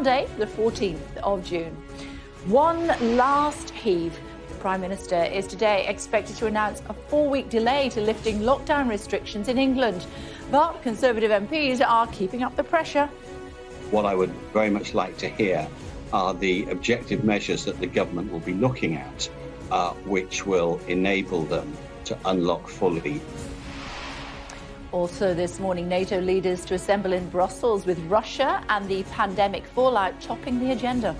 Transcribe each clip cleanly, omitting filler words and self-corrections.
Monday, the 14th of June. One last heave. The Prime Minister is today expected to announce a 4-week delay to lifting lockdown restrictions in England. But Conservative MPs are keeping up the pressure. What I would very much like to hear are the objective measures that the government will be looking at, which will enable them to unlock fully. Also this morning, NATO leaders to assemble in Brussels with Russia and the pandemic fallout topping the agenda.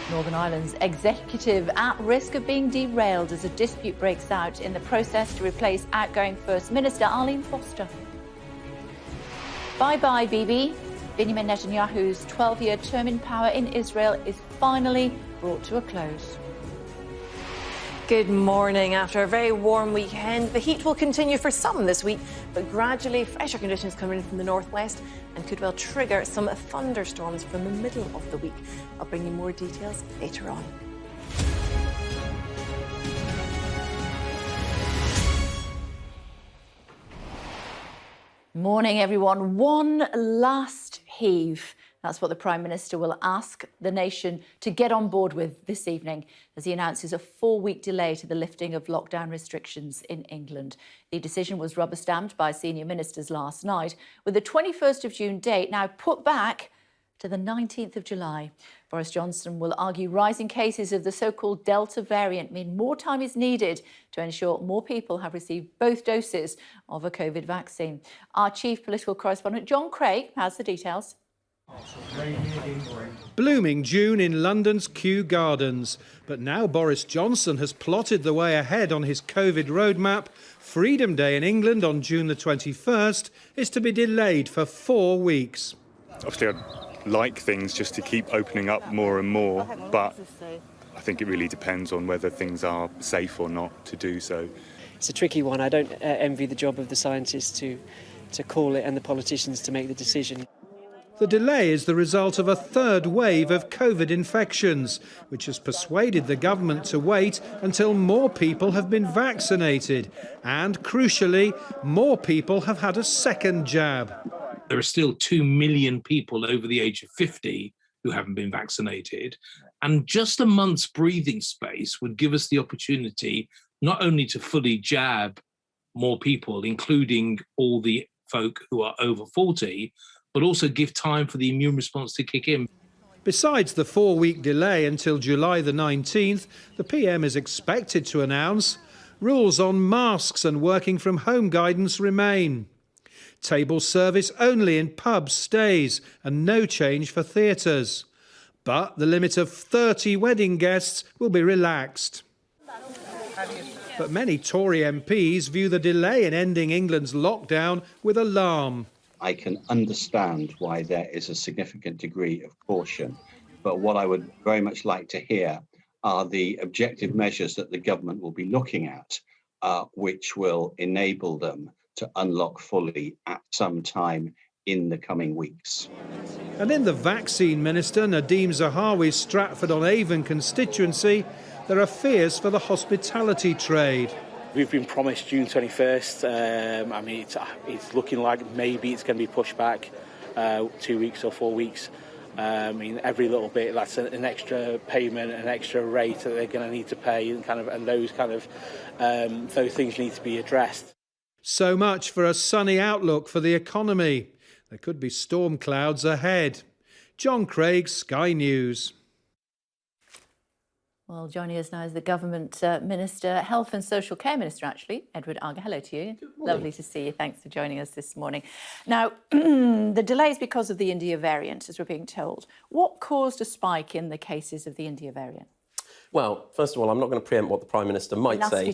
Northern Ireland's executive at risk of being derailed as a dispute breaks out in the process to replace outgoing First Minister Arlene Foster. Bye-bye, Bibi. Benjamin Netanyahu's 12-year term in power in Israel is finally brought to a close. Good morning. After a very warm weekend, the heat will continue for some this week, but gradually fresher conditions coming in from the northwest and could well trigger some thunderstorms from the middle of the week. I'll bring you more details later on. Morning, everyone. One last heave. That's what the Prime Minister will ask the nation to get on board with this evening as he announces a 4-week delay to the lifting of lockdown restrictions in England. The decision was rubber-stamped by senior ministers last night, with the 21st of June date now put back to the 19th of July. Boris Johnson will argue rising cases of the so-called Delta variant mean more time is needed to ensure more people have received both doses of a COVID vaccine. Our chief political correspondent, John Craig, has the details. Blooming June in London's Kew Gardens. But now Boris Johnson has plotted the way ahead on his COVID roadmap. Freedom Day in England on June the 21st is to be delayed for 4 weeks. Obviously, I'd like things just to keep opening up more and more, but I think it really depends on whether things are safe or not to do so. It's a tricky one. I don't envy the job of the scientists to call it and the politicians to make the decision. The delay is the result of a third wave of COVID infections, which has persuaded the government to wait until more people have been vaccinated. And, crucially, more people have had a second jab. There are still 2 million people over the age of 50 who haven't been vaccinated. And just a month's breathing space would give us the opportunity not only to fully jab more people, including all the folk who are over 40, but also give time for the immune response to kick in. Besides the 4-week delay until July the 19th, the PM is expected to announce rules on masks and working from home guidance remain. Table service only in pubs stays and no change for theatres. But the limit of 30 wedding guests will be relaxed. But many Tory MPs view the delay in ending England's lockdown with alarm. I can understand why there is a significant degree of caution, but what I would very much like to hear are the objective measures that the government will be looking at, which will enable them to unlock fully at some time in the coming weeks. And in the vaccine minister Nadeem Zahawi's Stratford-on-Avon constituency, there are fears for the hospitality trade. We've been promised June 21st. I mean, it's looking like maybe it's going to be pushed back 2 weeks or 4 weeks. I mean, every little bit, that's an extra payment, an extra rate that they're going to need to pay, and those things need to be addressed. So much for a sunny outlook for the economy. There could be storm clouds ahead. John Craig, Sky News. Well, joining us now is the Government Minister, Health and Social Care Minister, actually, Edward Arger. Hello to you. Lovely to see you. Thanks for joining us this morning. Now, the delay is because of the India variant, as we're being told. What caused a spike in the cases of the India variant? Well, first of all, I'm not going to preempt what the Prime Minister might say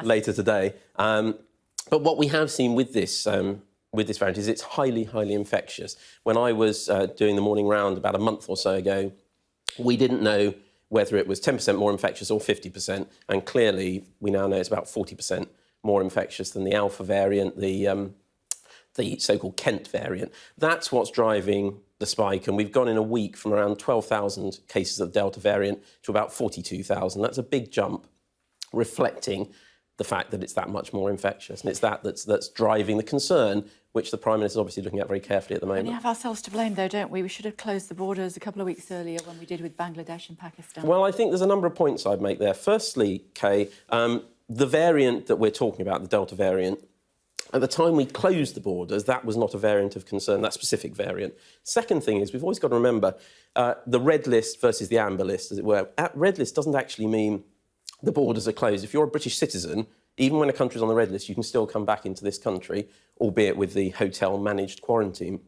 later today. But what we have seen with this variant is it's highly, highly infectious. When I was doing the morning round about a month or so ago, we didn't know whether it was 10% more infectious or 50%, and clearly we now know it's about 40% more infectious than the Alpha variant, the so-called Kent variant. That's what's driving the spike, and we've gone in a week from around 12,000 cases of Delta variant to about 42,000. That's a big jump, reflecting the fact that it's that much more infectious. And it's that's driving the concern, which the Prime Minister is obviously looking at very carefully at the moment. We have ourselves to blame, though, don't we? We should have closed the borders a couple of weeks earlier when we did with Bangladesh and Pakistan. Well, I think there's a number of points I'd make there. Firstly, Kay, the variant that we're talking about, the Delta variant, at the time we closed the borders, that was not a variant of concern, that specific variant. Second thing is, we've always got to remember the red list versus the amber list, as it were. Red list doesn't actually mean the borders are closed. If you're a British citizen, even when a country's on the red list, you can still come back into this country, albeit with the hotel-managed quarantine.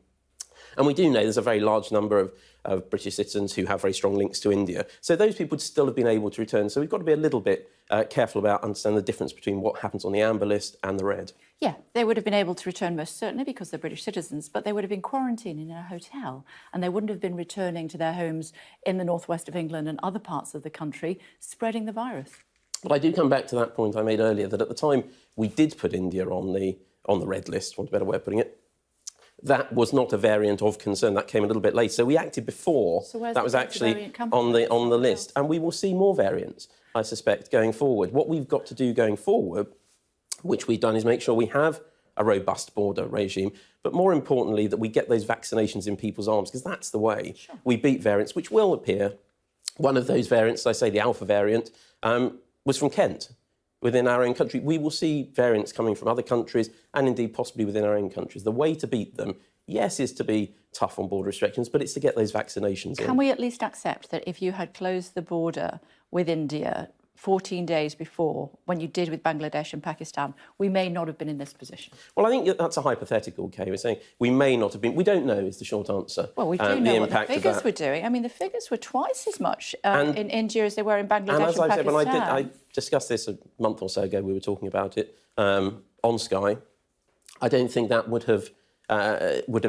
And we do know there's a very large number of British citizens who have very strong links to India. So those people would still have been able to return. So we've got to be a little bit careful about understanding the difference between what happens on the amber list and the red. Yeah, they would have been able to return most certainly because they're British citizens, but they would have been quarantined in a hotel and they wouldn't have been returning to their homes in the northwest of England and other parts of the country, spreading the virus. But I do come back to that point I made earlier, that at the time we did put India on the red list, for want of a better way of putting it, that was not a variant of concern. That came a little bit later. So we acted before that was actually on the list. And we will see more variants, I suspect, going forward. What we've got to do going forward, which we've done, is make sure we have a robust border regime, but more importantly, that we get those vaccinations in people's arms, because that's the way we beat variants, which will appear. One of those variants, I say the Alpha variant, was from Kent, within our own country. We will see variants coming from other countries and indeed possibly within our own countries. The way to beat them, yes, is to be tough on border restrictions, but it's to get those vaccinations in. Can we at least accept that if you had closed the border with India 14 days before, when you did with Bangladesh and Pakistan, we may not have been in this position? Well, I think that's a hypothetical, Kay. We're saying we may not have been. We don't know is the short answer. Well, we do know what the figures were doing. I mean, the figures were twice as much in India as they were in Bangladesh and Pakistan. And as I said, when I discussed this a month or so ago, we were talking about it on Sky, I don't think that would have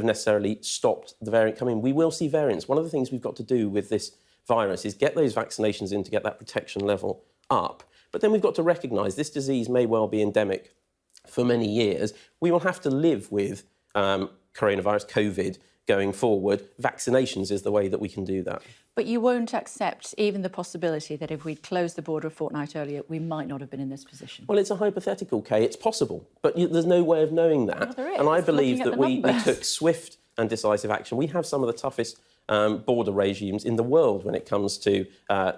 necessarily stopped the variant coming. We will see variants. One of the things we've got to do with this virus is get those vaccinations in to get that protection level up. But then we've got to recognise this disease may well be endemic for many years. We will have to live with coronavirus, COVID, going forward. Vaccinations is the way that we can do that. But you won't accept even the possibility that if we'd closed the border a fortnight earlier, we might not have been in this position? Well, it's a hypothetical, Kay. It's possible. But there's no way of knowing that. Well, there is. And I believe that we took swift and decisive action. We have some of the toughest border regimes in the world when it comes to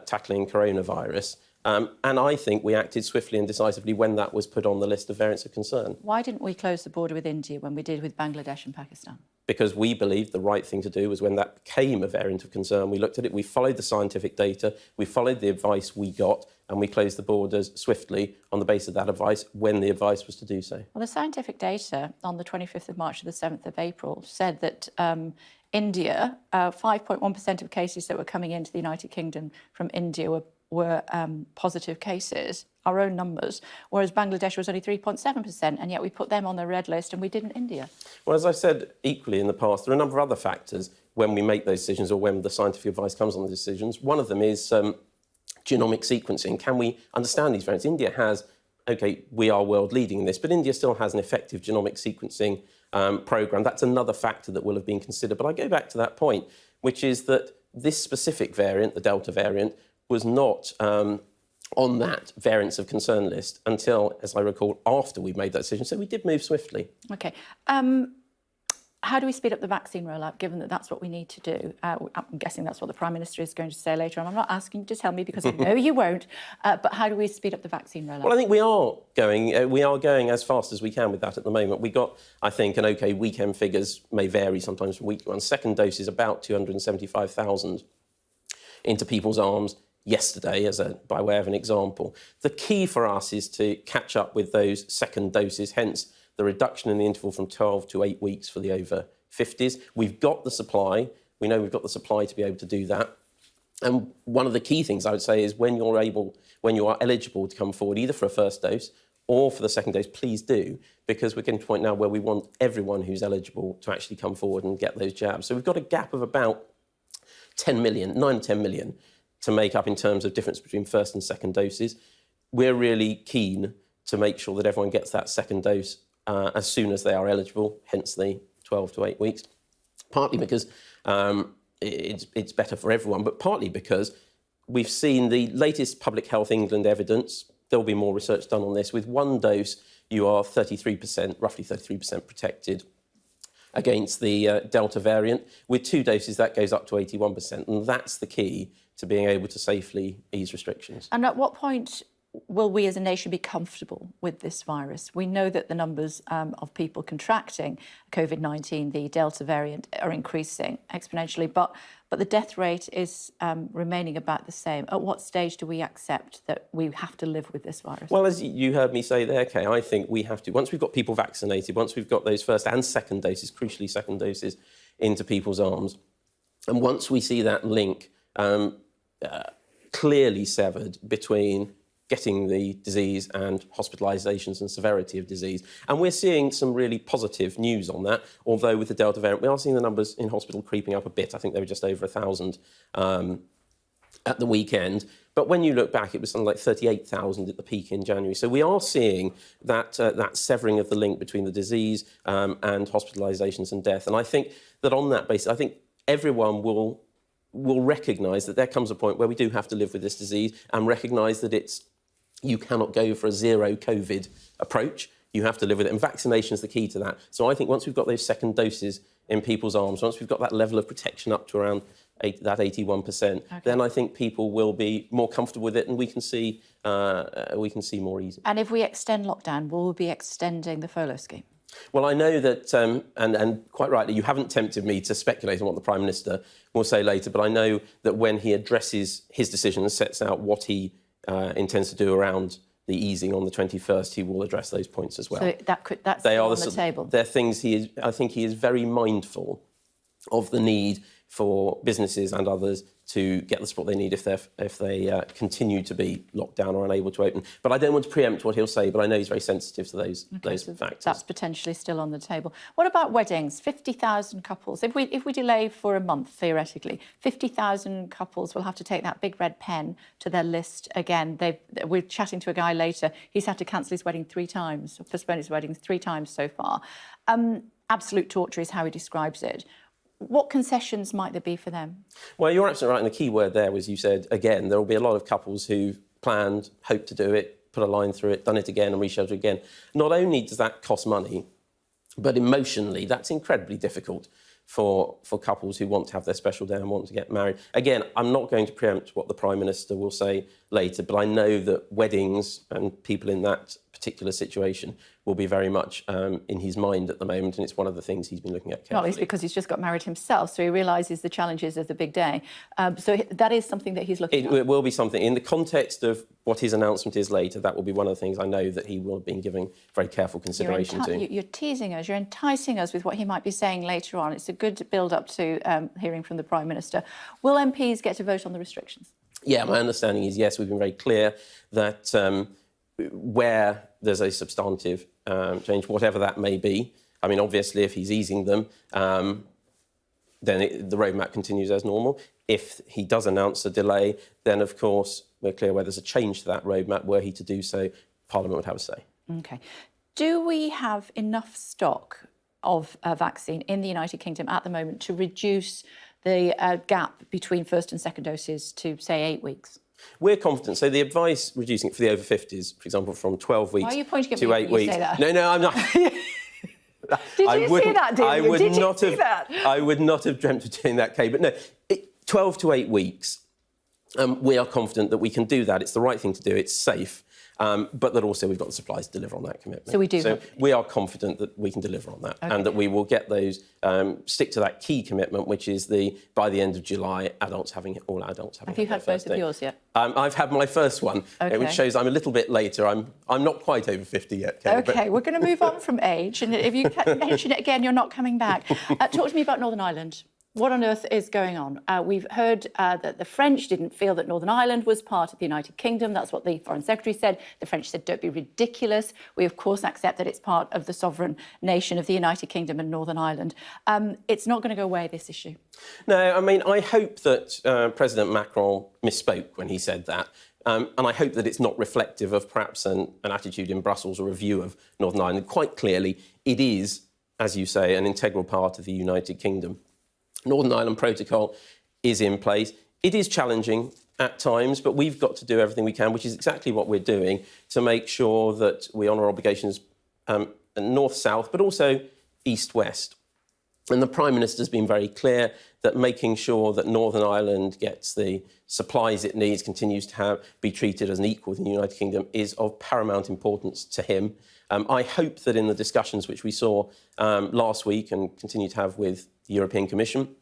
tackling coronavirus. And I think we acted swiftly and decisively when that was put on the list of variants of concern. Why didn't we close the border with India when we did with Bangladesh and Pakistan? Because we believed the right thing to do was when that became a variant of concern, we looked at it, we followed the scientific data, we followed the advice we got, and we closed the borders swiftly on the basis of that advice when the advice was to do so. Well, the scientific data on the 25th of March to the 7th of April said that India, 5.1% of cases that were coming into the United Kingdom from India were positive cases, our own numbers, whereas Bangladesh was only 3.7%, and yet we put them on the red list and we didn't India. Well, as I've said equally in the past, there are a number of other factors when we make those decisions or when the scientific advice comes on the decisions. One of them is genomic sequencing. Can we understand these variants? India has, OK, we are world leading in this, but India still has an effective genomic sequencing programme. That's another factor that will have been considered. But I go back to that point, which is that this specific variant, the Delta variant, was not on that variants of concern list until, as I recall, after we made that decision. So we did move swiftly. OK. How do we speed up the vaccine rollout, given that that's what we need to do? I'm guessing that's what the Prime Minister is going to say later on. I'm not asking you to tell me because I know you won't. But how do we speed up the vaccine rollout? Well, I think we are going as fast as we can with that at the moment. We got, I think, and OK, weekend figures may vary sometimes from week to one. Second dose is about 275,000 into people's arms yesterday, by way of an example. The key for us is to catch up with those second doses, hence the reduction in the interval from 12 to 8 weeks for the over 50s. We've got the supply. We know we've got the supply to be able to do that. And one of the key things I would say is when you are eligible to come forward, either for a first dose or for the second dose, please do, because we're getting to a point now where we want everyone who's eligible to actually come forward and get those jabs. So we've got a gap of about 10 million, 9 to 10 million, to make up in terms of difference between first and second doses. We're really keen to make sure that everyone gets that second dose as soon as they are eligible, hence the 12 to 8 weeks, partly because it's better for everyone, but partly because we've seen the latest Public Health England evidence, there'll be more research done on this. With one dose, you are 33%, roughly 33% protected against the Delta variant. With 2 doses, that goes up to 81%. And that's the key to being able to safely ease restrictions. And at what point will we as a nation be comfortable with this virus? We know that the numbers of people contracting COVID-19, the Delta variant, are increasing exponentially, but the death rate is remaining about the same. At what stage do we accept that we have to live with this virus? Well, as you heard me say there, Kay, I think we have to, once we've got people vaccinated, once we've got those first and second doses, crucially second doses, into people's arms, and once we see that link clearly severed between getting the disease and hospitalisations and severity of disease. And we're seeing some really positive news on that, although with the Delta variant, we are seeing the numbers in hospital creeping up a bit. I think they were just over 1,000 at the weekend. But when you look back, it was something like 38,000 at the peak in January. So we are seeing that, that severing of the link between the disease and hospitalisations and death. And I think that on that basis, I think everyone will recognise that there comes a point where we do have to live with this disease and recognise that you cannot go for a zero COVID approach. You have to live with it. And vaccination is the key to that. So I think once we've got those second doses in people's arms, once we've got that level of protection up to around that 81%, then I think people will be more comfortable with it and we can see more ease. And if we extend lockdown, will we be extending the furlough scheme? Well, I know that, and quite rightly, you haven't tempted me to speculate on what the Prime Minister will say later, but I know that when he addresses his decision and sets out what he intends to do around the easing on the 21st, he will address those points as well. So that's on the table? They're things I think he is very mindful of the need for businesses and others to get the support they need if they continue to be locked down or unable to open. But I don't want to preempt what he'll say, but I know he's very sensitive to those factors. That's potentially still on the table. What about weddings? 50,000 couples. If we delay for a month, theoretically, 50,000 couples will have to take that big red pen to their list again. We're chatting to a guy later. He's had to cancel his wedding 3 times, or postpone his wedding 3 times so far. Absolute torture is how he describes it. What concessions might there be for them? Well, you're absolutely right. And the key word there was, you said, again, there will be a lot of couples who planned, hoped to do it, put a line through it, done it again and rescheduled again. Not only does that cost money, but emotionally, that's incredibly difficult for couples who want to have their special day and want to get married. Again, I'm not going to preempt what the Prime Minister will say later, but I know that weddings and people in that particular situation will be very much in his mind at the moment, and it's one of the things he's been looking at carefully. Not least because he's just got married himself, so he realises the challenges of the big day. So that is something that he's looking at. It will be something. In the context of what his announcement is later, that will be one of the things I know that he will have been giving very careful consideration to. You're teasing us, you're enticing us with what he might be saying later on. It's a good build-up to hearing from the Prime Minister. Will MPs get to vote on the restrictions? Yeah, my understanding is yes, we've been very clear that where there's a substantive change, whatever that may be, I mean, obviously, if he's easing them, then the roadmap continues as normal. If he does announce a delay, then, of course, we're clear where there's a change to that roadmap. Were he to do so, Parliament would have a say. OK. Do we have enough stock of vaccine in the United Kingdom at the moment to reduce the gap between first and second doses to, say, 8 weeks? We're confident. So the advice reducing it for the over 50s, for example, from 12 weeks Why are you pointing at to me 8 when you weeks. say that? No, I'm not. Did you see that, David? Did you see that? I would not have dreamt of doing that, Kay. But no, 12 to 8 weeks, we are confident that we can do that. It's the right thing to do. It's safe. But that also we've got the supplies to deliver on that commitment. So we do. So we are confident that we can deliver on that, and that we will get those, stick to that key commitment, which is by the end of July, all adults having. Have you had both of yours yet? I've had my first one, which shows I'm a little bit later. I'm not quite over 50 yet, Kay. OK, we're going to move on from age, and if you mention it again, you're not coming back. Talk to me about Northern Ireland. What on earth is going on? We've heard that the French didn't feel that Northern Ireland was part of the United Kingdom. That's what the Foreign Secretary said. The French said, don't be ridiculous. We, of course, accept that it's part of the sovereign nation of the United Kingdom and Northern Ireland. It's not going to go away, this issue. No, I mean, I hope that President Macron misspoke when he said that. And I hope that it's not reflective of perhaps an attitude in Brussels or a view of Northern Ireland. Quite clearly, it is, as you say, an integral part of the United Kingdom. Northern Ireland Protocol is in place. It is challenging at times, but we've got to do everything we can, which is exactly what we're doing, to make sure that we honour obligations north-south, but also east-west. And the Prime Minister's been very clear that making sure that Northern Ireland gets the supplies it needs, continues to be treated as an equal within the United Kingdom, is of paramount importance to him. I hope that in the discussions which we saw last week and continue to have with the European Commission,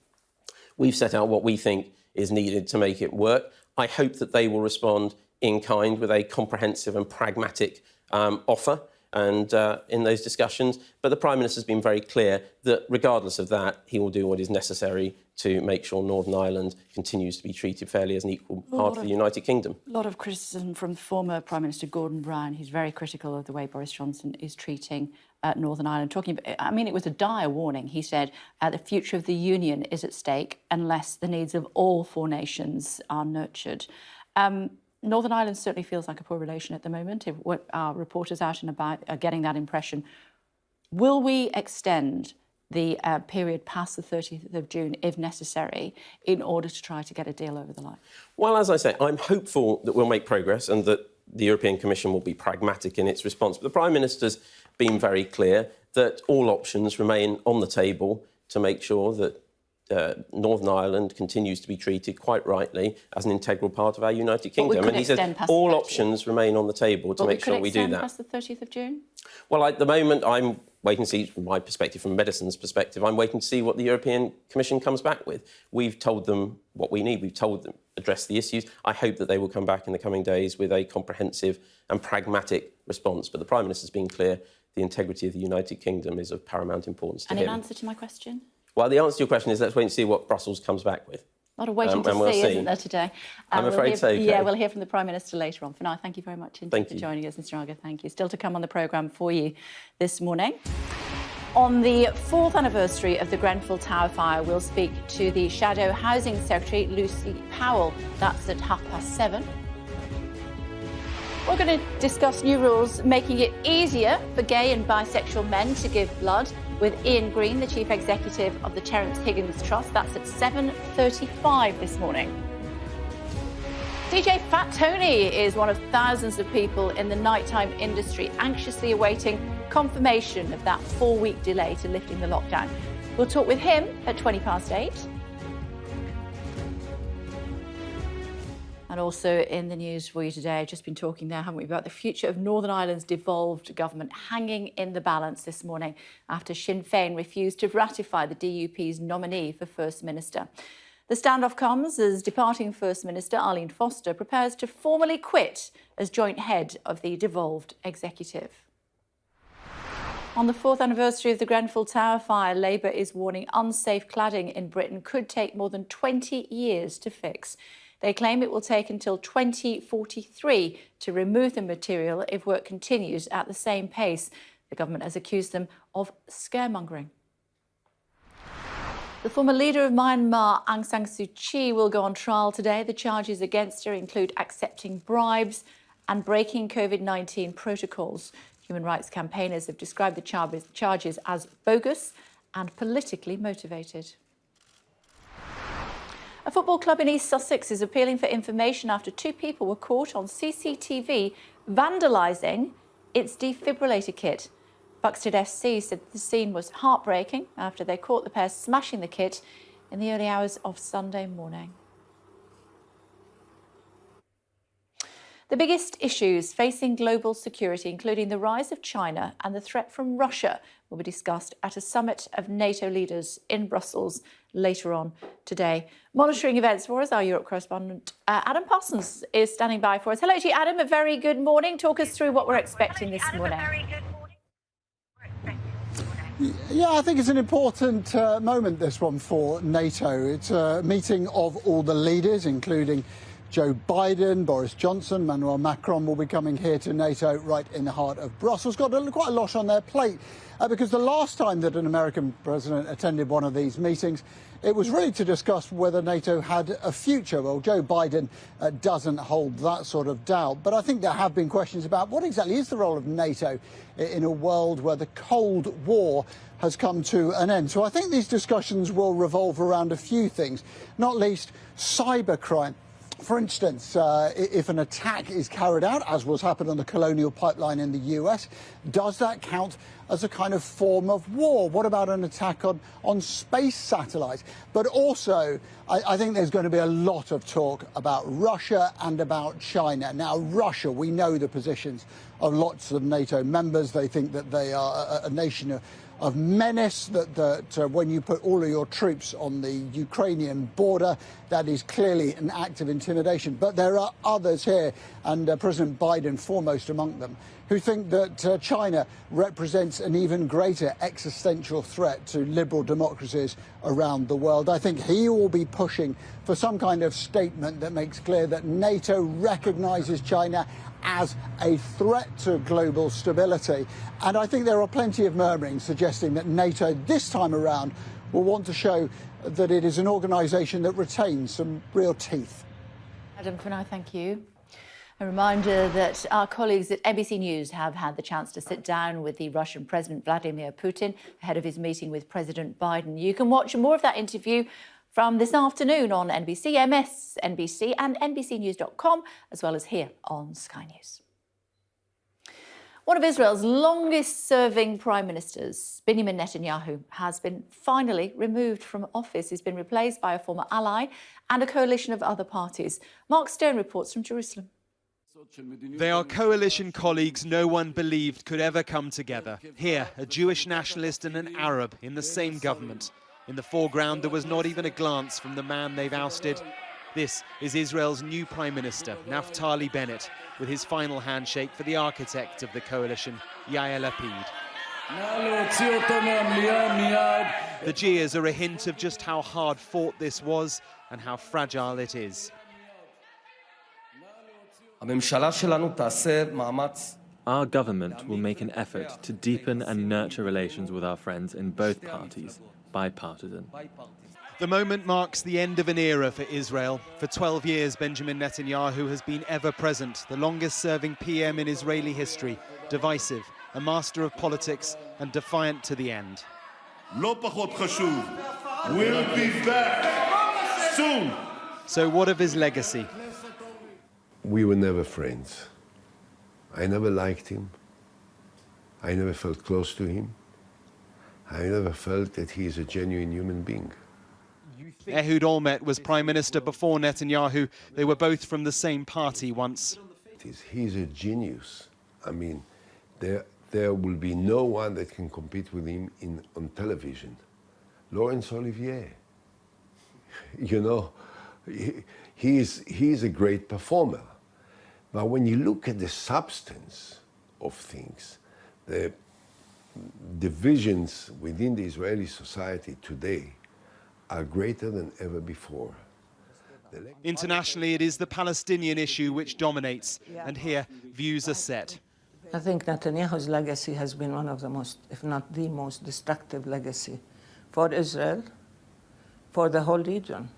we've set out what we think is needed to make it work. I hope that they will respond in kind with a comprehensive and pragmatic offer and in those discussions. But the Prime Minister has been very clear that regardless of that, he will do what is necessary to make sure Northern Ireland continues to be treated fairly as an equal part of the United Kingdom. A lot of criticism from former Prime Minister Gordon Brown. He's very critical of the way Boris Johnson is treating Northern Ireland. Talking about, I mean, it was a dire warning. He said the future of the Union is at stake unless the needs of all four nations are nurtured. Northern Ireland certainly feels like a poor relation at the moment. If what our reporters out and about are getting that impression. Will we extend the period past the 30th of June, if necessary, in order to try to get a deal over the line? Well, as I say, I'm hopeful that we'll make progress and that the European Commission will be pragmatic in its response. But the Prime Minister's been very clear that all options remain on the table to make sure that Northern Ireland continues to be treated quite rightly as an integral part of our United Kingdom. And he said all options remain on the table to make sure we do that. Past the 30th of June? Well, at the moment, I'm waiting to see, from my perspective, from medicine's perspective, I'm waiting to see what the European Commission comes back with. We've told them what we need. We've told them address the issues. I hope that they will come back in the coming days with a comprehensive and pragmatic response. But the Prime Minister's been clear the integrity of the United Kingdom is of paramount importance to him. And in answer to my question? Well, the answer to your question is let's wait and see what Brussels comes back with. A lot of waiting to see, isn't there, today? I'm afraid so, Kate. Yeah, we'll hear from the Prime Minister later on. For now, thank you very much indeed for joining us, Mr Aga. Thank you. Still to come on the programme for you this morning. On the 4th anniversary of the Grenfell Tower fire, we'll speak to the Shadow Housing Secretary, Lucy Powell. That's at 7:30. We're going to discuss new rules making it easier for gay and bisexual men to give blood with Ian Green, the Chief Executive of the Terence Higgins Trust. That's at 7:35 this morning. DJ Fat Tony is one of thousands of people in the nighttime industry anxiously awaiting confirmation of that 4-week delay to lifting the lockdown. We'll talk with him at 8:20. And also in the news for you today, I've just been talking there, haven't we, about the future of Northern Ireland's devolved government hanging in the balance this morning after Sinn Féin refused to ratify the DUP's nominee for First Minister. The standoff comes as departing First Minister Arlene Foster prepares to formally quit as joint head of the devolved executive. On the 4th anniversary of the Grenfell Tower fire, Labour is warning unsafe cladding in Britain could take more than 20 years to fix. They claim it will take until 2043 to remove the material if work continues at the same pace. The government has accused them of scaremongering. The former leader of Myanmar, Aung San Suu Kyi, will go on trial today. The charges against her include accepting bribes and breaking COVID-19 protocols. Human rights campaigners have described the charges as bogus and politically motivated. A football club in East Sussex is appealing for information after 2 people were caught on CCTV vandalising its defibrillator kit. Buxted FC said the scene was heartbreaking after they caught the pair smashing the kit in the early hours of Sunday morning. The biggest issues facing global security, including the rise of China and the threat from Russia, will be discussed at a summit of NATO leaders in Brussels later on today. Monitoring events for us, our Europe correspondent Adam Parsons is standing by for us. Hello to you, Adam. A very good morning. Talk us through what we're expecting this morning. Yeah, I think it's an important moment, this one, for NATO. It's a meeting of all the leaders, including Joe Biden, Boris Johnson, Emmanuel Macron will be coming here to NATO right in the heart of Brussels. Got quite a lot on their plate because the last time that an American president attended one of these meetings, it was really to discuss whether NATO had a future. Well, Joe Biden doesn't hold that sort of doubt. But I think there have been questions about what exactly is the role of NATO in a world where the Cold War has come to an end. So I think these discussions will revolve around a few things, not least cybercrime. For instance, if an attack is carried out, as was happened on the Colonial Pipeline in the US, does that count as a kind of form of war? What about an attack on space satellites? But also, I think there's going to be a lot of talk about Russia and about China. Now, Russia, we know the positions of lots of NATO members. They think that they are a nation of menace, that when you put all of your troops on the Ukrainian border, that is clearly an act of intimidation. But there are others here, and President Biden foremost among them, who think that China represents an even greater existential threat to liberal democracies around the world. I think he will be pushing for some kind of statement that makes clear that NATO recognises China as a threat to global stability. And I think there are plenty of murmurings suggesting that NATO this time around will want to show that it is an organisation that retains some real teeth. Adam, can I thank you? A reminder that our colleagues at NBC News have had the chance to sit down with the Russian President Vladimir Putin ahead of his meeting with President Biden. You can watch more of that interview from this afternoon on NBC, MSNBC and NBCnews.com, as well as here on Sky News. One of Israel's longest-serving prime ministers, Benjamin Netanyahu, has been finally removed from office. He's been replaced by a former ally and a coalition of other parties. Mark Stone reports from Jerusalem. They are coalition colleagues no one believed could ever come together. Here, a Jewish nationalist and an Arab in the same government. In the foreground, there was not even a glance from the man they've ousted. This is Israel's new Prime Minister, Naftali Bennett, with his final handshake for the architect of the coalition, Yair Lapid. The jeers are a hint of just how hard fought this was and how fragile it is. Our government will make an effort to deepen and nurture relations with our friends in both parties, bipartisan. The moment marks the end of an era for Israel. For 12 years, Benjamin Netanyahu has been ever present, the longest-serving PM in Israeli history, divisive, a master of politics, and defiant to the end. We'll be back soon. So what of his legacy? We were never friends. I never liked him. I never felt close to him. I never felt that he is a genuine human being. Ehud Olmert was prime minister before Netanyahu. They were both from the same party once. He's a genius. I mean, there will be no one that can compete with him on television. Laurence Olivier, you know, he's a great performer. But when you look at the substance of things, the divisions within the Israeli society today are greater than ever before. Internationally, it is the Palestinian issue which dominates, and here views are set. I think Netanyahu's legacy has been one of the most, if not the most destructive legacy for Israel, for the whole region.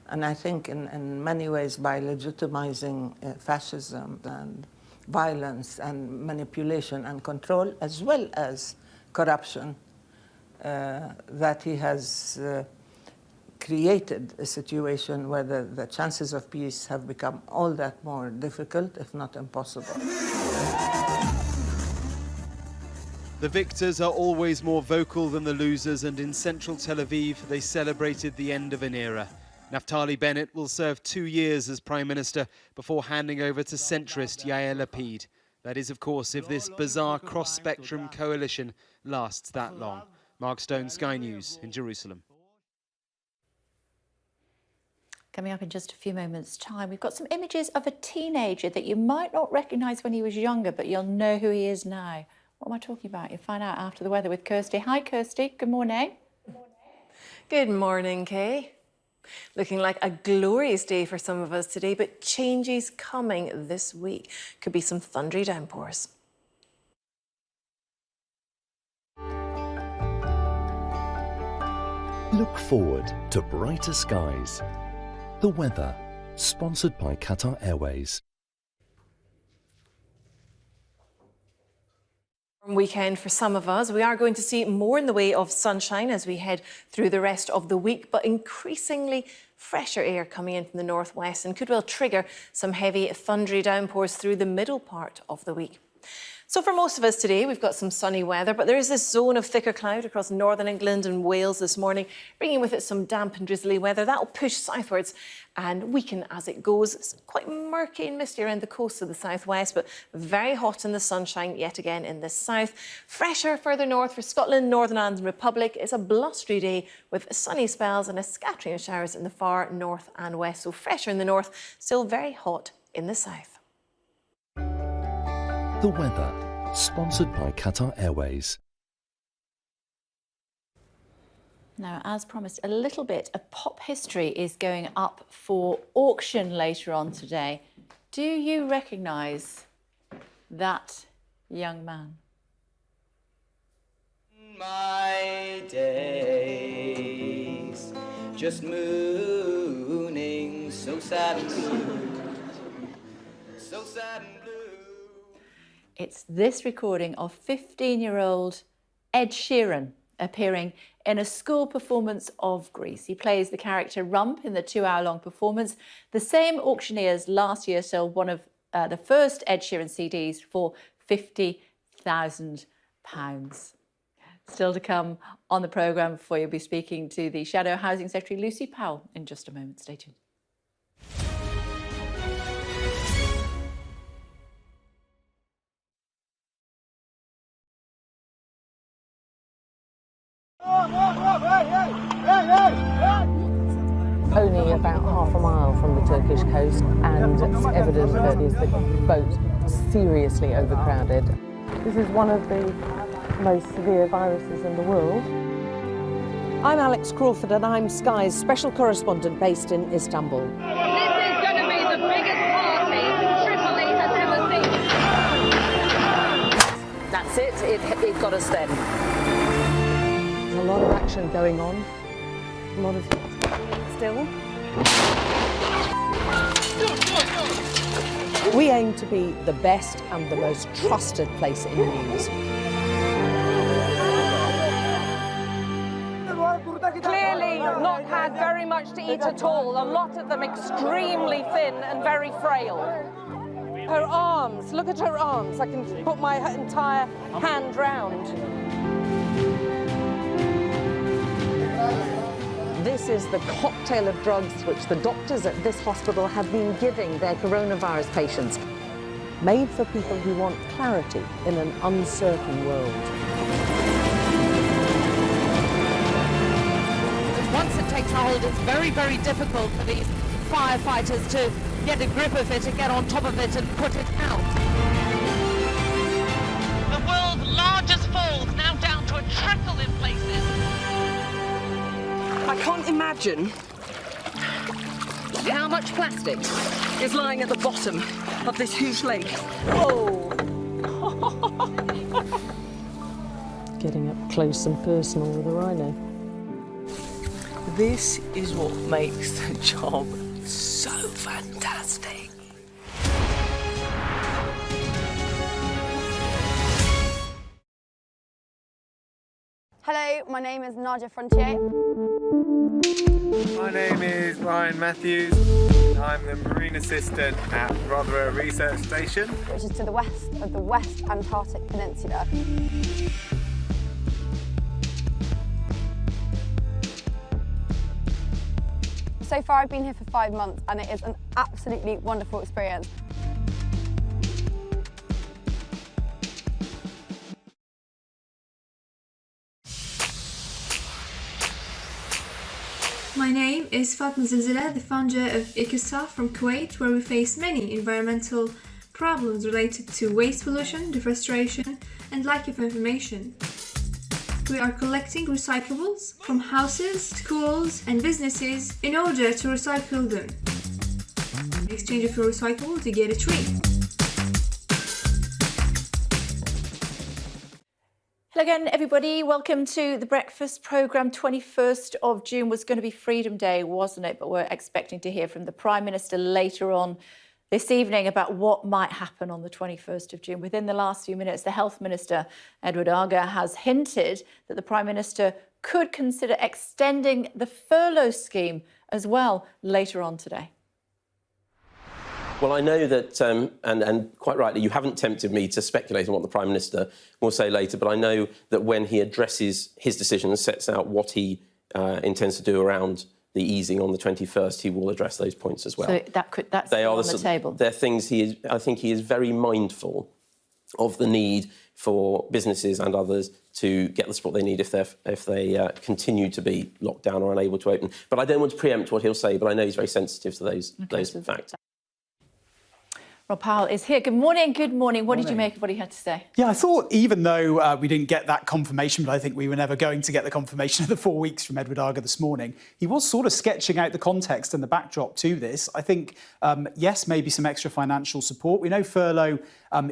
And I think in many ways by legitimizing fascism and violence and manipulation and control, as well as corruption, that he has created a situation where the chances of peace have become all that more difficult, if not impossible. The victors are always more vocal than the losers, and in central Tel Aviv, they celebrated the end of an era. Naftali Bennett will serve 2 years as Prime Minister before handing over to centrist Yair Lapid. That is, of course, if this bizarre cross-spectrum coalition lasts that long. Mark Stone, Sky News in Jerusalem. Coming up in just a few moments' time, we've got some images of a teenager that you might not recognise when he was younger, but you'll know who he is now. What am I talking about? You'll find out after the weather with Kirsty. Hi, Kirsty. Good morning. Good morning, Kay. Looking like a glorious day for some of us today, but changes coming this week. Could be some thundery downpours. Look forward to brighter skies. The weather, sponsored by Qatar Airways. Weekend for some of us. We are going to see more in the way of sunshine as we head through the rest of the week, but increasingly fresher air coming in from the northwest and could well trigger some heavy thundery downpours through the middle part of the week. So for most of us today, we've got some sunny weather, but there is this zone of thicker cloud across northern England and Wales this morning, bringing with it some damp and drizzly weather. That will push southwards and weaken as it goes. It's quite murky and misty around the coast of the southwest, but very hot in the sunshine yet again in the south. Fresher further north for Scotland, Northern Ireland and Republic. It's a blustery day with sunny spells and a scattering of showers in the far north and west. So fresher in the north, still very hot in the south. The weather, sponsored by Qatar Airways. Now, as promised, a little bit of pop history is going up for auction later on today. Do you recognise that young man? My days, just mooning, so sad and blue, so sad and blue. It's this recording of 15-year-old Ed Sheeran appearing in a school performance of Grease. He plays the character Rump in the 2-hour-long performance. The same auctioneers last year sold one of the first Ed Sheeran CDs for £50,000. Still to come on the programme before you'll be speaking to the Shadow Housing Secretary Lucy Powell in just a moment. Stay tuned. Only about half a mile from the Turkish coast, and it's evident that is the boat seriously overcrowded. This is one of the most severe viruses in the world. I'm Alex Crawford and I'm Sky's special correspondent based in Istanbul. This is going to be the biggest party Tripoli has ever seen. That's it it got us then. There's a lot of action going on, a lot of still. We aim to be the best and the most trusted place in news. Clearly not had very much to eat at all, a lot of them extremely thin and very frail. Her arms, look at her arms. I can put my entire hand round. This is the cocktail of drugs which the doctors at this hospital have been giving their coronavirus patients, made for people who want clarity in an uncertain world. Once it takes hold, it's very, very difficult for these firefighters to get a grip of it and get on top of it and put it out. The world's largest falls now down to a trickle in places. I can't imagine how much plastic is lying at the bottom of this huge lake. Oh! Getting up close and personal with a rhino. This is what makes the job so fantastic. Hello, my name is Nadia Frontier. My name is Ryan Matthews. I'm the Marine Assistant at Rotherham Research Station, which is to the west of the West Antarctic Peninsula. So far I've been here for 5 months and it is an absolutely wonderful experience. My name is Fatma Zilzila, the founder of EcoStaff from Kuwait, where we face many environmental problems related to waste pollution, deforestation and lack of information. We are collecting recyclables from houses, schools and businesses in order to recycle them. In exchange of your recyclables, you get a treat. Hello again, everybody. Welcome to the breakfast programme. 21st of June was going to be Freedom Day, wasn't it? But we're expecting to hear from the Prime Minister later on this evening about what might happen on the 21st of June. Within the last few minutes, the Health Minister, Edward Aga, has hinted that the Prime Minister could consider extending the furlough scheme as well later on today. Well, I know that, and quite rightly, you haven't tempted me to speculate on what the Prime Minister will say later, but I know that when he addresses his decision and sets out what he intends to do around the easing on the 21st, he will address those points as well. So that's on the table. They're things I think he is very mindful of the need for businesses and others to get the support they need if they continue to be locked down or unable to open. But I don't want to preempt what he'll say, but I know he's very sensitive to those facts. Rob Powell is here. Good morning. Good morning. What did you make of what he had to say? Yeah, I thought even though we didn't get that confirmation, but I think we were never going to get the confirmation of the 4 weeks from Edward Arger this morning, he was sort of sketching out the context and the backdrop to this. I think, yes, maybe some extra financial support. We know furlough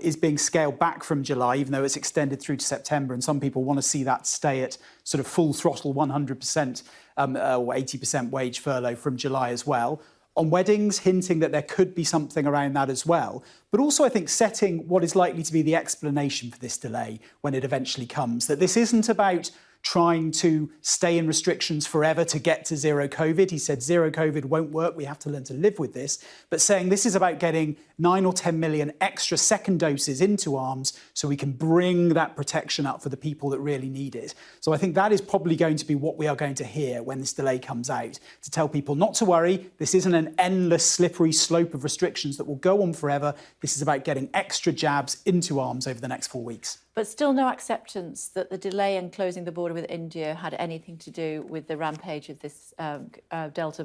is being scaled back from July, even though it's extended through to September, and some people want to see that stay at sort of full throttle 100% or 80% wage furlough from July as well. On weddings, hinting that there could be something around that as well. But also, I think, setting what is likely to be the explanation for this delay when it eventually comes, that this isn't about trying to stay in restrictions forever to get to zero COVID. He said zero COVID won't work. We have to learn to live with this. But saying this is about getting 9 or 10 million extra second doses into arms so we can bring that protection up for the people that really need it. So I think that is probably going to be what we are going to hear when this delay comes out, to tell people not to worry. This isn't an endless slippery slope of restrictions that will go on forever. This is about getting extra jabs into arms over the next 4 weeks. But still no acceptance that the delay in closing the border with India had anything to do with the rampage of this Delta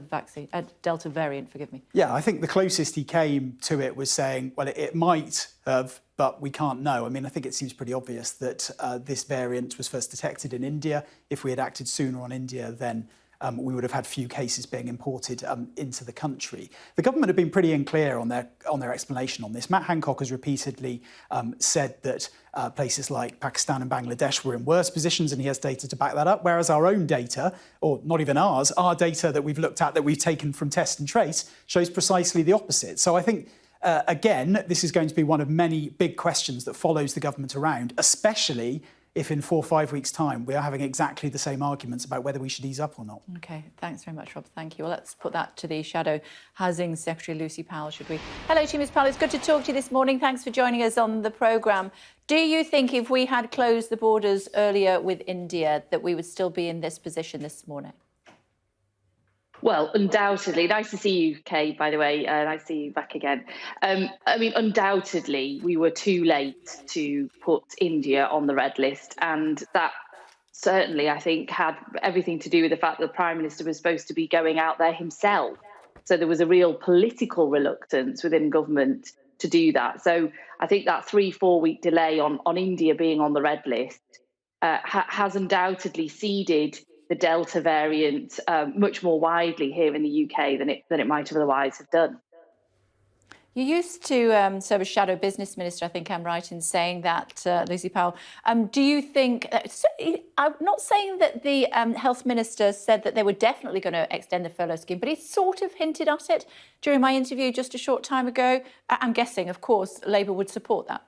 variant, forgive me. Yeah, I think the closest he came to it was saying, well, it might have, but we can't know. I mean, I think it seems pretty obvious that this variant was first detected in India. If we had acted sooner on India, then we would have had few cases being imported into the country. The government have been pretty unclear on their explanation on this. Matt Hancock has repeatedly said that places like Pakistan and Bangladesh were in worse positions, and he has data to back that up, whereas our own data, or not even ours, our data that we've looked at, that we've taken from Test and Trace, shows precisely the opposite. So I think, again, this is going to be one of many big questions that follows the government around, especially if in 4 or 5 weeks' time we are having exactly the same arguments about whether we should ease up or not. OK, thanks very much, Rob. Thank you. Well, let's put that to the Shadow Housing Secretary, Lucy Powell, should we? Hello to you, Ms Powell. It's good to talk to you this morning. Thanks for joining us on the programme. Do you think if we had closed the borders earlier with India that we would still be in this position this morning? Well, undoubtedly. Nice to see you, Kate, by the way. Nice to see you back again. I mean, undoubtedly, we were too late to put India on the red list. And that certainly, I think, had everything to do with the fact that the Prime Minister was supposed to be going out there himself. So there was a real political reluctance within government to do that. So I think that 3-4 week delay on India being on the red list has undoubtedly seeded the Delta variant much more widely here in the UK than it might have otherwise have done. You used to serve as Shadow Business Minister, I think I'm right in saying that, Lucy Powell. Do you think, I'm not saying that the Health Minister said that they were definitely going to extend the furlough scheme, but he sort of hinted at it during my interview just a short time ago. I'm guessing, of course, Labour would support that.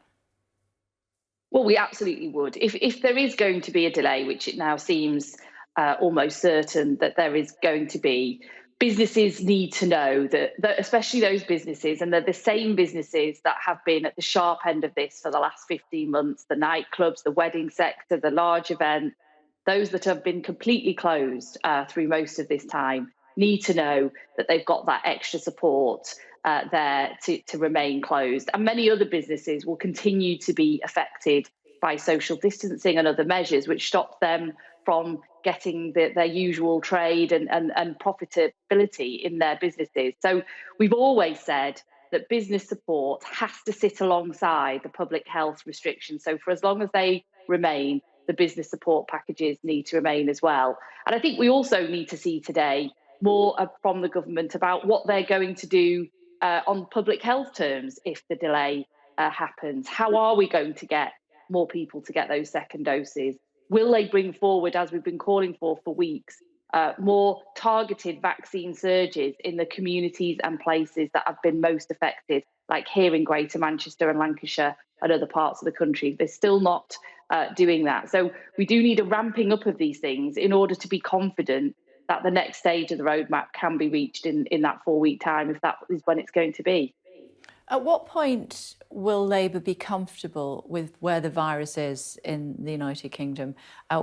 Well, we absolutely would. If there is going to be a delay, which it now seems almost certain that there is going to be, businesses need to know that especially those businesses, and they're the same businesses that have been at the sharp end of this for the last 15 months, the nightclubs, the wedding sector, the large events, those that have been completely closed through most of this time, need to know that they've got that extra support there to remain closed. And many other businesses will continue to be affected by social distancing and other measures which stop them from getting their usual trade and profitability in their businesses. So we've always said that business support has to sit alongside the public health restrictions. So for as long as they remain, the business support packages need to remain as well. And I think we also need to see today more from the government about what they're going to do on public health terms if the delay happens. How are we going to get more people to get those second doses? Will they bring forward, as we've been calling for weeks, more targeted vaccine surges in the communities and places that have been most affected, like here in Greater Manchester and Lancashire and other parts of the country? They're still not doing that. So we do need a ramping up of these things in order to be confident that the next stage of the roadmap can be reached in that 4-week time, if that is when it's going to be. At what point will Labour be comfortable with where the virus is in the United Kingdom?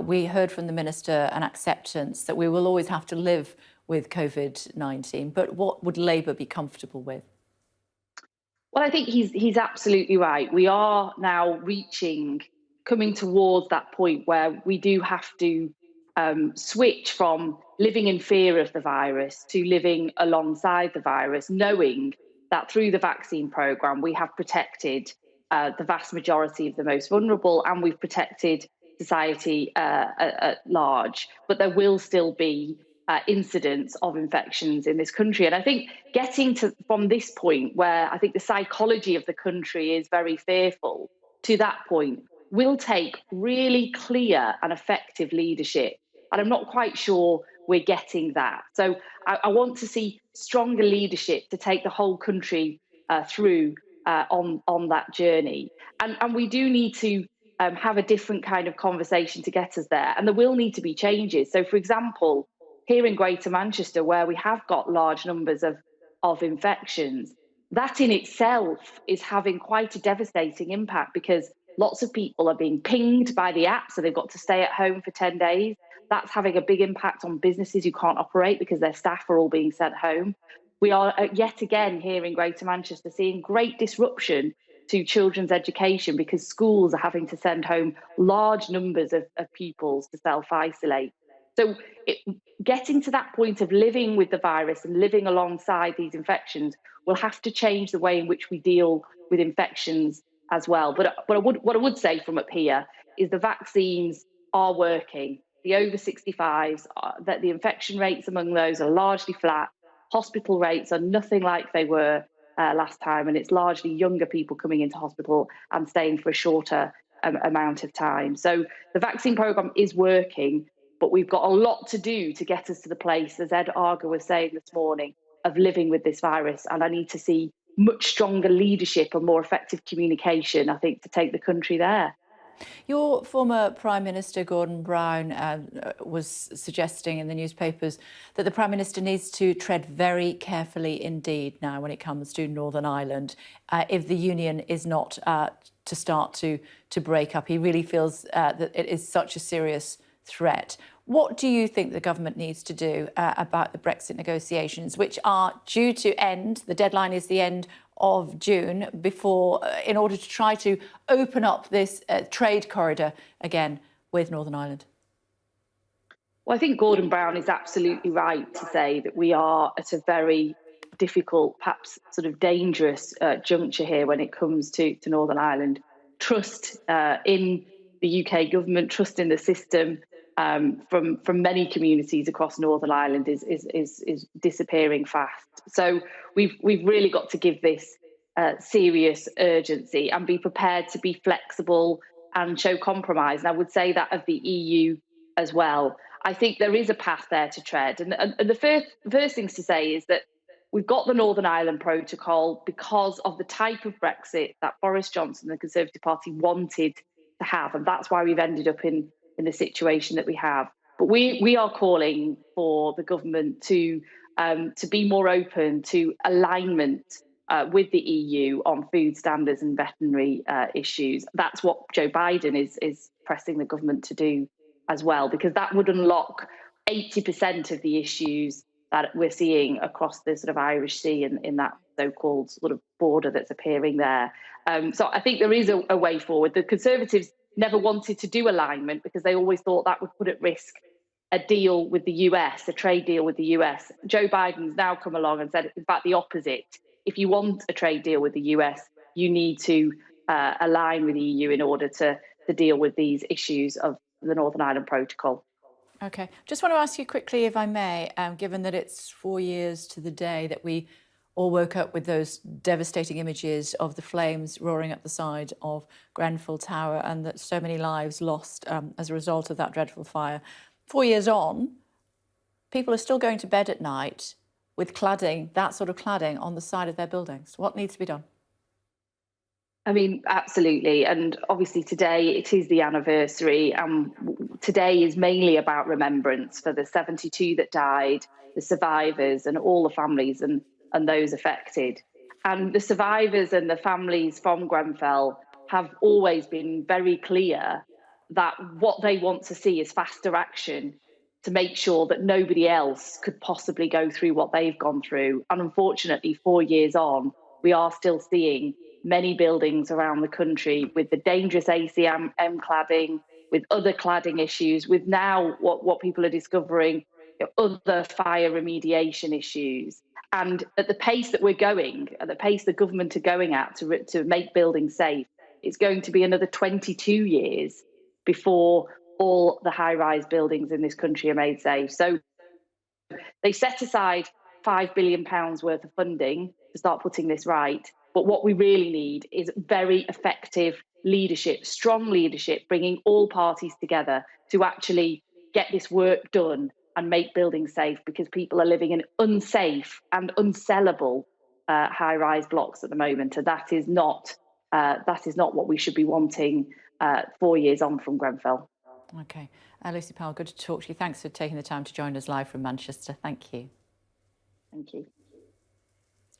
We heard from the Minister an acceptance that we will always have to live with COVID-19, but what would Labour be comfortable with? Well, I think he's absolutely right. We are now coming towards that point where we do have to switch from living in fear of the virus to living alongside the virus, knowing that through the vaccine programme we have protected the vast majority of the most vulnerable, and we've protected society at large. But there will still be incidents of infections in this country. And I think getting from this point where I think the psychology of the country is very fearful to that point will take really clear and effective leadership. And I'm not quite sure we're getting that. So I want to see stronger leadership to take the whole country through on that journey. And we do need to have a different kind of conversation to get us there. And there will need to be changes. So, for example, here in Greater Manchester, where we have got large numbers of infections, that in itself is having quite a devastating impact, because lots of people are being pinged by the app, so they've got to stay at home for 10 days. That's having a big impact on businesses who can't operate because their staff are all being sent home. We are yet again here in Greater Manchester seeing great disruption to children's education because schools are having to send home large numbers of pupils to self-isolate. So getting to that point of living with the virus and living alongside these infections will have to change the way in which we deal with infections as well. But what I would say from up here is the vaccines are working. The over 65s, that the infection rates among those are largely flat. Hospital rates are nothing like they were last time, and it's largely younger people coming into hospital and staying for a shorter amount of time. So the vaccine programme is working, but we've got a lot to do to get us to the place, as Ed Arger was saying this morning, of living with this virus. And I need to see much stronger leadership and more effective communication, I think, to take the country there. Your former Prime Minister, Gordon Brown, was suggesting in the newspapers that the Prime Minister needs to tread very carefully indeed now when it comes to Northern Ireland if the union is not to start to break up. He really feels that it is such a serious threat. What do you think the government needs to do about the Brexit negotiations, which are due to end? The deadline is the end of June, in order to try to open up this trade corridor again with Northern Ireland? Well, I think Gordon Brown is absolutely right to say that we are at a very difficult, perhaps sort of dangerous juncture here when it comes to Northern Ireland. Trust in the UK government, trust in the system from many communities across Northern Ireland is disappearing fast. So we've really got to give this serious urgency and be prepared to be flexible and show compromise. And I would say that of the EU as well. I think there is a path there to tread. And the first things to say is that we've got the Northern Ireland Protocol because of the type of Brexit that Boris Johnson and the Conservative Party wanted to have. And that's why we've ended up in the situation that we have. But we are calling for the government to be more open to alignment with the EU on food standards and veterinary issues. That's what Joe Biden is pressing the government to do as well, because that would unlock 80% of the issues that we're seeing across the sort of Irish Sea and in that so-called sort of border that's appearing there. So I think there is a way forward. The Conservatives never wanted to do alignment because they always thought that would put at risk a deal with the US, a trade deal with the US. Joe Biden's now come along and said, in fact, the opposite. If you want a trade deal with the US, you need to align with the EU in order to deal with these issues of the Northern Ireland Protocol. OK. Just want to ask you quickly, if I may, given that it's 4 years to the day that we all woke up with those devastating images of the flames roaring up the side of Grenfell Tower and that so many lives lost as a result of that dreadful fire. 4 years on, people are still going to bed at night with cladding, that sort of cladding, on the side of their buildings. What needs to be done? I mean, absolutely. And obviously today it is the anniversary, and today is mainly about remembrance for the 72 that died, the survivors and all the families and those affected. And the survivors and the families from Grenfell have always been very clear that what they want to see is faster action to make sure that nobody else could possibly go through what they've gone through. And unfortunately, 4 years on, we are still seeing many buildings around the country with the dangerous ACM cladding, with other cladding issues, with now what people are discovering, other fire remediation issues. And at the pace that we're going, at the pace the government are going at to make buildings safe, it's going to be another 22 years before all the high-rise buildings in this country are made safe. So they set aside £5 billion worth of funding to start putting this right. But what we really need is very effective leadership, strong leadership, bringing all parties together to actually get this work done and make buildings safe, because people are living in unsafe and unsellable high-rise blocks at the moment, and that is not what we should be wanting 4 years on from Grenfell. OK. Lucy Powell, good to talk to you. Thanks for taking the time to join us live from Manchester. Thank you. Thank you.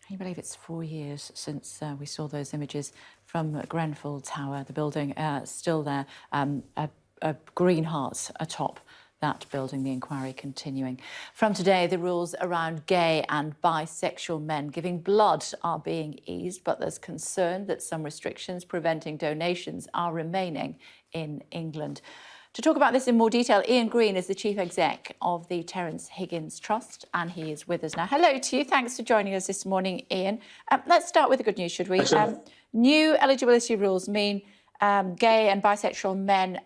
Can you believe it's 4 years since we saw those images from Grenfell Tower, the building still there, a green hearts atop that building, the inquiry continuing. From today, the rules around gay and bisexual men giving blood are being eased, but there's concern that some restrictions preventing donations are remaining in England. To talk about this in more detail, Ian Green is the Chief Exec of the Terence Higgins Trust, and he is with us now. Hello to you. Thanks for joining us this morning, Ian. Let's start with the good news, should we? New eligibility rules mean gay and bisexual men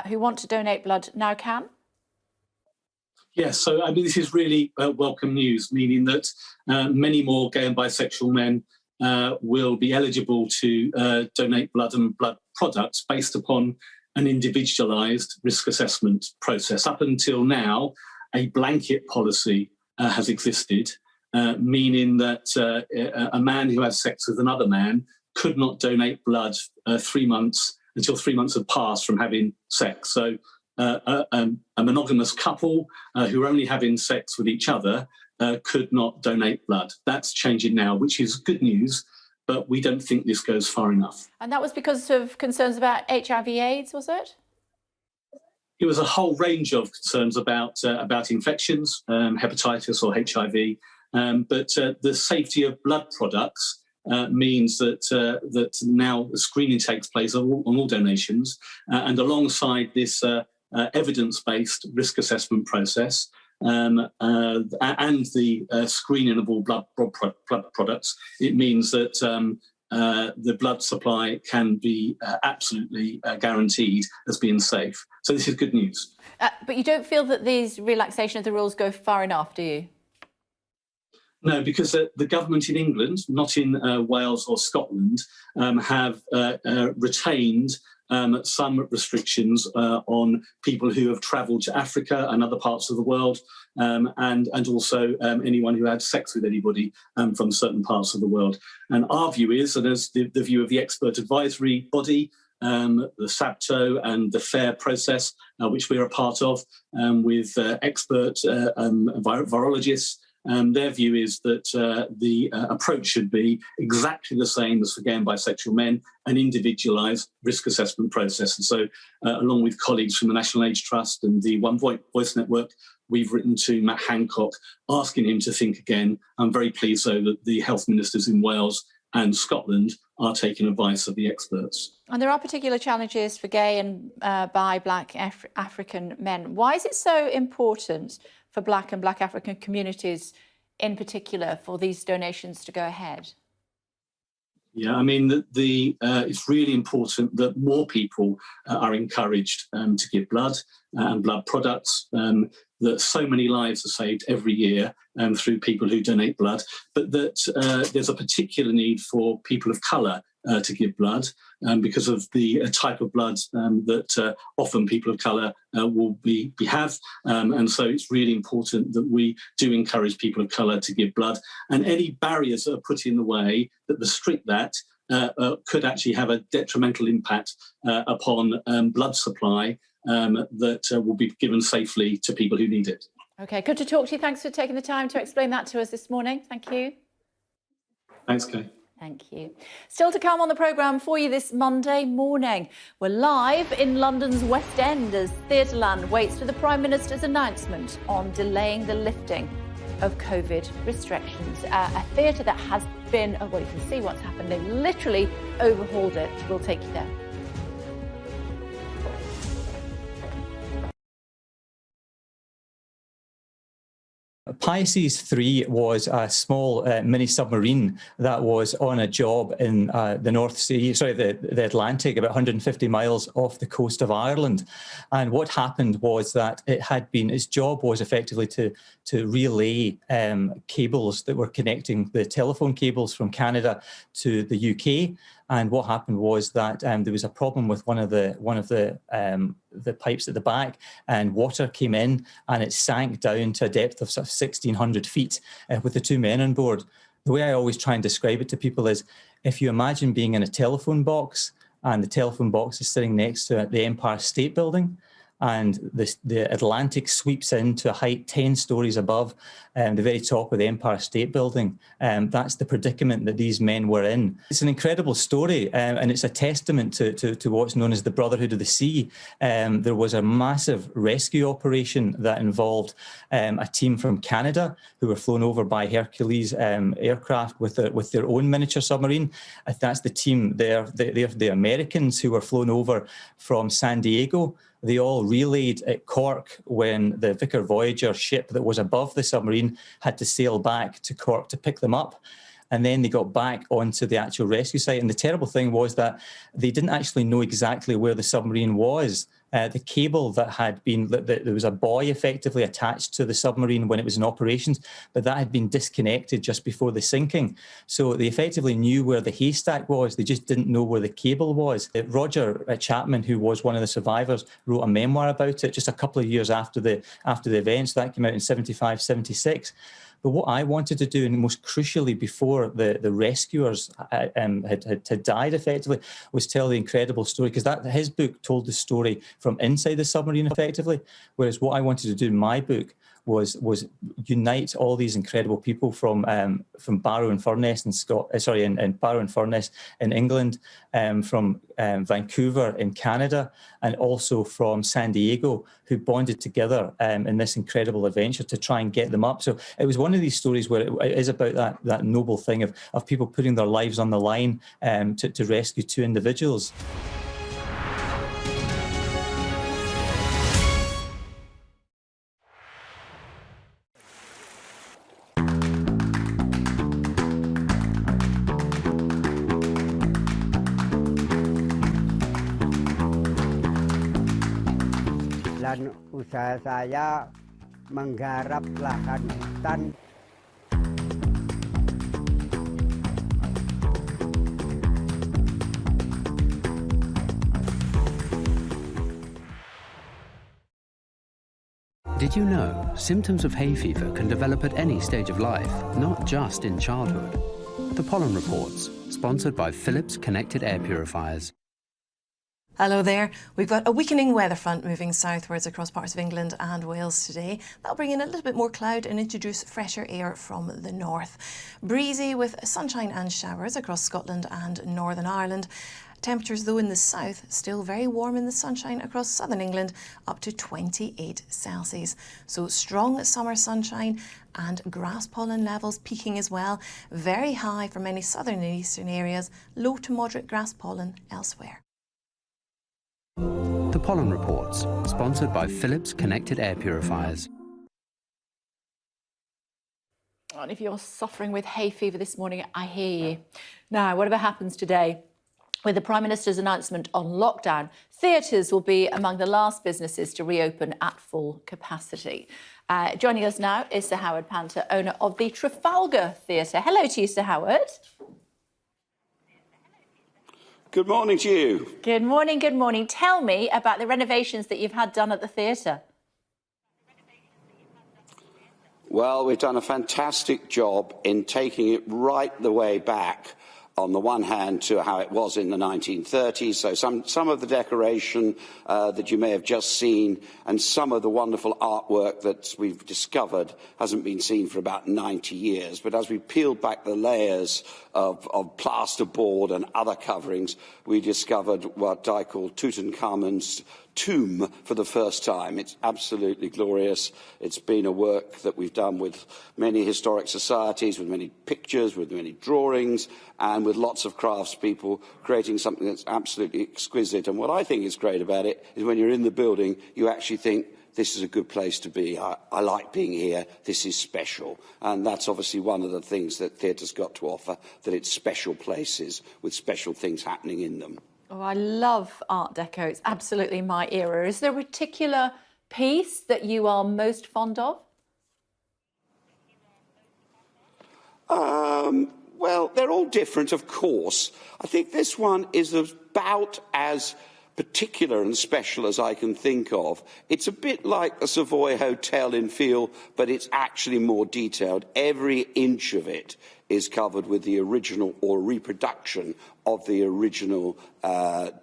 who want to donate blood now can? Yes, so I mean, this is really welcome news, meaning that many more gay and bisexual men will be eligible to donate blood and blood products based upon an individualised risk assessment process. Up until now, a blanket policy has existed, meaning that a man who has sex with another man could not donate blood 3 months until 3 months had passed from having sex. So a monogamous couple who are only having sex with each other could not donate blood. That's changing now, which is good news, but we don't think this goes far enough. And that was because of concerns about HIV/AIDS, was it? It was a whole range of concerns about infections, hepatitis or HIV, but the safety of blood products means that now screening takes place on all donations, and alongside this evidence-based risk assessment process and the screening of all blood products, it means that the blood supply can be absolutely guaranteed as being safe. So this is good news. But you don't feel that these relaxation of the rules go far enough, do you? No, because the government in England, not in Wales or Scotland, have retained some restrictions on people who have travelled to Africa and other parts of the world, and also anyone who had sex with anybody from certain parts of the world. And our view is, and as the view of the expert advisory body, the SABTO and the FAIR process, which we're a part of, with expert virologists, their view is that the approach should be exactly the same as for gay and bisexual men, an individualised risk assessment process. And so, along with colleagues from the National AIDS Trust and the One Voice Network, we've written to Matt Hancock asking him to think again. I'm very pleased, though, that the health ministers in Wales and Scotland are taking advice of the experts. And there are particular challenges for gay and bi, black African men. Why is it so important for black and black African communities in particular for these donations to go ahead? Yeah, I mean, it's really important that more people are encouraged to give blood and blood products, that so many lives are saved every year through people who donate blood, but that there's a particular need for people of colour to give blood because of the type of blood that often people of colour will have. And so it's really important that we do encourage people of colour to give blood. And any barriers that are put in the way that restrict that could actually have a detrimental impact upon blood supply that will be given safely to people who need it. OK, good to talk to you. Thanks for taking the time to explain that to us this morning. Thank you. Thanks, Kay. Thank you. Still to come on the programme for you this Monday morning. We're live in London's West End as Theatreland waits for the Prime Minister's announcement on delaying the lifting of COVID restrictions. A theatre that has been, well, you can see what's happened. They've literally overhauled it. We'll take you there. Pisces 3 was a small mini submarine that was on a job in the North Sea, the Atlantic, about 150 miles off the coast of Ireland. And what happened was that its job was effectively to relay cables that were connecting the telephone cables from Canada to the UK. And what happened was that there was a problem with one of the pipes at the back, and water came in and it sank down to a depth of sort of 1,600 feet with the two men on board. The way I always try and describe it to people is, if you imagine being in a telephone box and the telephone box is sitting next to the Empire State Building, and the Atlantic sweeps into a height 10 stories above the very top of the Empire State Building. That's the predicament that these men were in. It's an incredible story, and it's a testament to what's known as the Brotherhood of the Sea. There was a massive rescue operation that involved a team from Canada who were flown over by Hercules aircraft with their own miniature submarine. That's the team there. They're the Americans who were flown over from San Diego. They all relayed at Cork when the Vicar Voyager ship that was above the submarine had to sail back to Cork to pick them up. And then they got back onto the actual rescue site. And the terrible thing was that they didn't actually know exactly where the submarine was. The cable that had been, there was a buoy effectively attached to the submarine when it was in operations, but that had been disconnected just before the sinking. So they effectively knew where the haystack was. They just didn't know where the cable was. Roger Chapman, who was one of the survivors, wrote a memoir about it just a couple of years after the event. So that came out in 75, 76. But what I wanted to do, and most crucially before the rescuers had died effectively, was tell the incredible story, because his book told the story from inside the submarine effectively, whereas what I wanted to do in my book was unite all these incredible people from Barrow and Furness in Barrow and Furness in England, from Vancouver in Canada, and also from San Diego, who bonded together in this incredible adventure to try and get them up. So it was one of these stories where it is about that noble thing of people putting their lives on the line to rescue two individuals. Dan usaha saya menggarap lahan hutan. Did you know symptoms of hay fever can develop at any stage of life, not just in childhood? The Pollen Reports, sponsored by Philips Connected Air Purifiers. Hello there. We've got a weakening weather front moving southwards across parts of England and Wales today. That'll bring in a little bit more cloud and introduce fresher air from the north. Breezy with sunshine and showers across Scotland and Northern Ireland. Temperatures, though, in the south still very warm in the sunshine across southern England, up to 28 Celsius. So strong summer sunshine and grass pollen levels peaking as well. Very high for many southern and eastern areas. Low to moderate grass pollen elsewhere. The Pollen Reports, sponsored by Philips Connected Air Purifiers. And if you're suffering with hay fever this morning, I hear you. Now, whatever happens today, with the Prime Minister's announcement on lockdown, theatres will be among the last businesses to reopen at full capacity. Joining us now is Sir Howard Panter, owner of the Trafalgar Theatre. Hello to you, Sir Howard. Good morning to you. Good morning, good morning. Tell me about the renovations that you've had done at the theatre. Well, we've done a fantastic job in taking it right the way back on the one hand, to how it was in the 1930s. So some of the decoration that you may have just seen and some of the wonderful artwork that we've discovered hasn't been seen for about 90 years. But as we peeled back the layers of plasterboard and other coverings, we discovered what I call Tutankhamun's tomb for the first time. It's absolutely glorious. It's been a work that we've done with many historic societies, with many pictures, with many drawings, and with lots of craftspeople creating something that's absolutely exquisite. And what I think is great about it is when you're in the building, you actually think, this is a good place to be. I like being here. This is special. And that's obviously one of the things that theatre's got to offer, that it's special places with special things happening in them. Oh, I love Art Deco. It's absolutely my era. Is there a particular piece that you are most fond of? Well, they're all different, of course. I think this one is about as particular and special as I can think of. It's a bit like the Savoy Hotel in feel, but it's actually more detailed. Every inch of it is covered with the original or reproduction of the original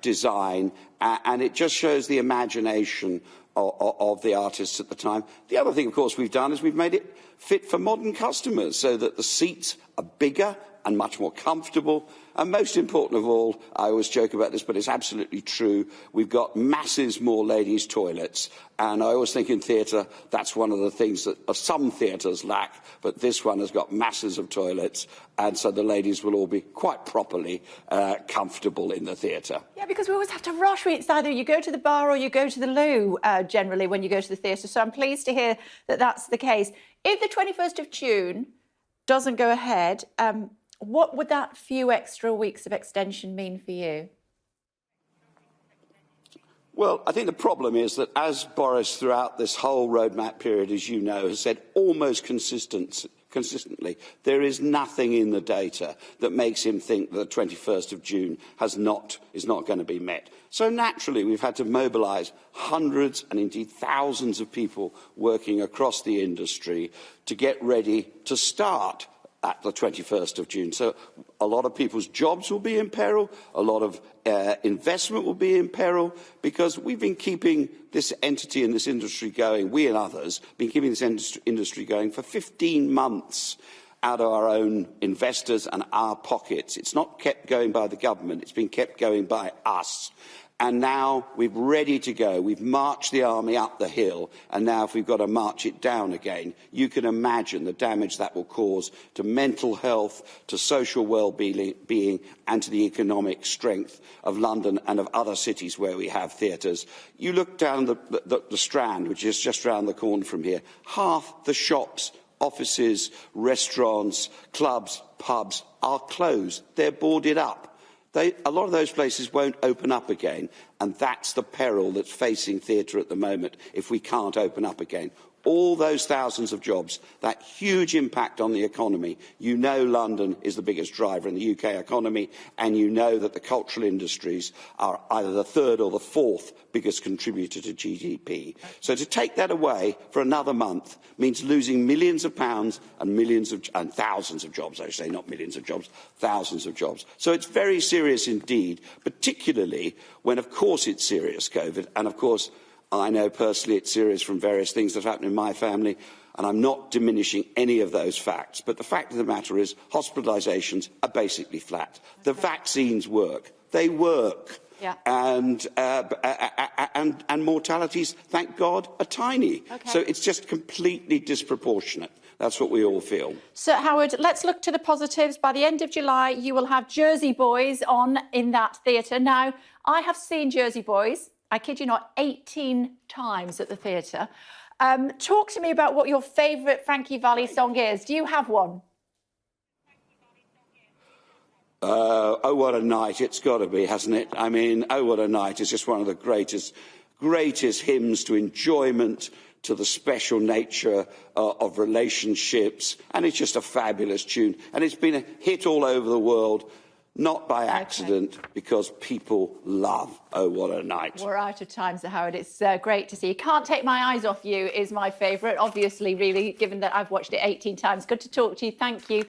design, and it just shows the imagination of the artists at the time. The other thing, of course, we've done is we've made it fit for modern customers so that the seats are bigger and much more comfortable. And most important of all, I always joke about this, but it's absolutely true, we've got masses more ladies' toilets. And I always think in theatre, that's one of the things that some theatres lack, but this one has got masses of toilets, and so the ladies will all be quite properly comfortable in the theatre. Yeah, because we always have to rush. It's either you go to the bar or you go to the loo, generally, when you go to the theatre. So I'm pleased to hear that that's the case. If the 21st of June doesn't go ahead, what would that few extra weeks of extension mean for you? Well, I think the problem is that as Boris, throughout this whole roadmap period, as you know, has said almost consistently, there is nothing in the data that makes him think that the 21st of June is not going to be met. So naturally, we've had to mobilise hundreds and indeed thousands of people working across the industry to get ready to start at the 21st of June. So a lot of people's jobs will be in peril, a lot of investment will be in peril, because we've been keeping this entity and this industry going, we and others, been keeping this industry going for 15 months out of our own investors and our pockets. It's not kept going by the government, it's been kept going by us. And now we're ready to go. We've marched the army up the hill, and now if we've got to march it down again, you can imagine the damage that will cause to mental health, to social well-being, and to the economic strength of London and of other cities where we have theatres. You look down the Strand, which is just round the corner from here, half the shops, offices, restaurants, clubs, pubs are closed. They're boarded up. A lot of those places won't open up again, and that's the peril that's facing theatre at the moment if we can't open up again. All those thousands of jobs, that huge impact on the economy. You know London is the biggest driver in the UK economy, and you know that the cultural industries are either the third or the fourth biggest contributor to GDP. So to take that away for another month means losing millions of pounds and thousands of jobs, I say, not millions of jobs, thousands of jobs. So it's very serious indeed, particularly when, of course, it's serious, COVID, and of course, I know personally it's serious from various things that happened in my family, and I'm not diminishing any of those facts. But the fact of the matter is hospitalisations are basically flat. The vaccines work. They work. Yeah. And mortalities, thank God, are tiny. Okay. So it's just completely disproportionate. That's what we all feel. So, Howard, let's look to the positives. By the end of July, you will have Jersey Boys on in that theatre. Now, I have seen Jersey Boys, I kid you not, 18 times at the theatre. Talk to me about what your favourite Frankie Valli song is. Do you have one? Oh, What a Night, it's got to be, hasn't it? I mean, Oh, What a Night is just one of the greatest hymns to enjoyment, to the special nature of relationships, and it's just a fabulous tune. And it's been a hit all over the world, not by accident, because people love Oh, What a Night. We're out of time, so Howard, it's great to see you. Can't Take My Eyes Off You is my favourite, obviously, really, given that I've watched it 18 times. Good to talk to you. Thank you.